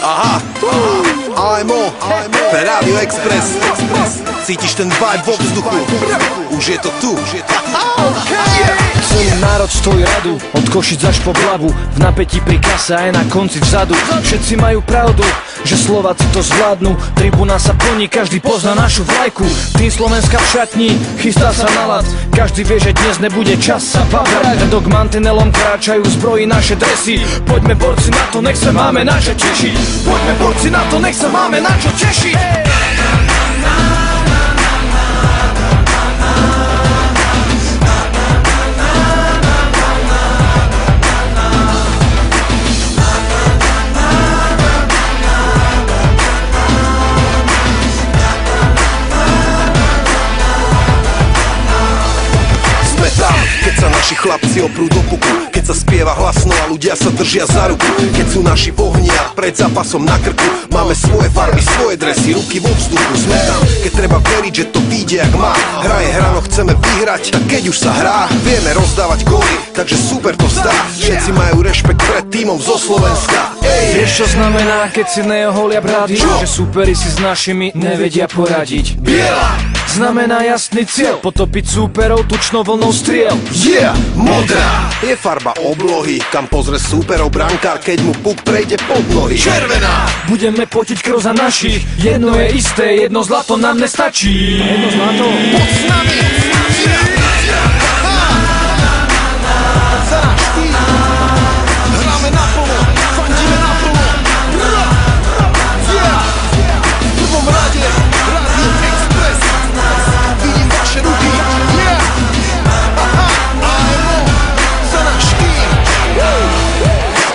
Aha, AMO, Radio Express. Cítiš ten vibe vo vzduchu? Už je to tu. Celý národ stojí radu, od Košic až po Blavu, v napätí pri kase aj na konci vzadu. Všetci majú pravdu, že Slováci to zvládnu. Tribúna sa plní, každý pozná našu vlajku. Tým Slovenska v šatni, chystá sa na ľad. Každý vie, že dnes nebude čas sa babrať. Dok mantinelom kráčajú zbrojí naše dresy. Poďme borci na to, nech sa máme na čo tešiť. Poďme borci na to, nech sa máme na čo tešiť. Keď sa naši chlapci oprú do puku, keď sa spieva hlasno a ľudia sa držia za ruku, keď sú naši v ohni a pred zápasom na krku, máme svoje farby, svoje dresy, ruky vo vzduchu. Sme tam, keď treba veriť, že to vyjde jak má. Hraje hrano, chceme vyhrať, tak keď už sa hrá, vieme rozdávať góly, takže super to zdá. Všetci majú rešpekt pred tímom zo Slovenska. Vieš čo znamená, keď si neoholia brady? Že superi si s našimi nevedia poradiť. Biela znamená jasný cieľ, potopiť súperov tučnou vlnou striel. Modrá je farba oblohy, kam pozrie súperov brankár, keď mu puk prejde pod nohy. Červená budeme potiť krv za našich, jedno je isté, jedno zlato nám nestačí. Jedno zlato poď s nami. Za náš tým hráme naplno, fandíme naplno. V prvom rade Radio Express, vidím vaše ruky.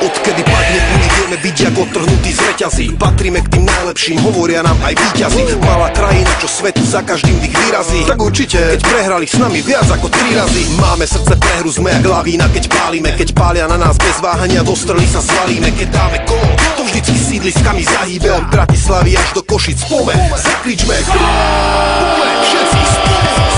Odkedy padne púli, vieme byť jak odtrhnutí z reťazí. Patríme k tým najlepším, hovoria nám aj víťazi. Malá krajina, čo svetu za každým dých vyrazí. Tak určite, keď prehrali s nami viac ako 3 razy. Máme srdce pre hru, sme jak lavína, keď pálime. Keď pália na nás bez váhania, do strely sa zvalíme. Keď dáme gól, to vždycky sídliskami zahýbe. Od Bratislavy až do Košic, poďme, zakričme. Poďme, všetci spolu.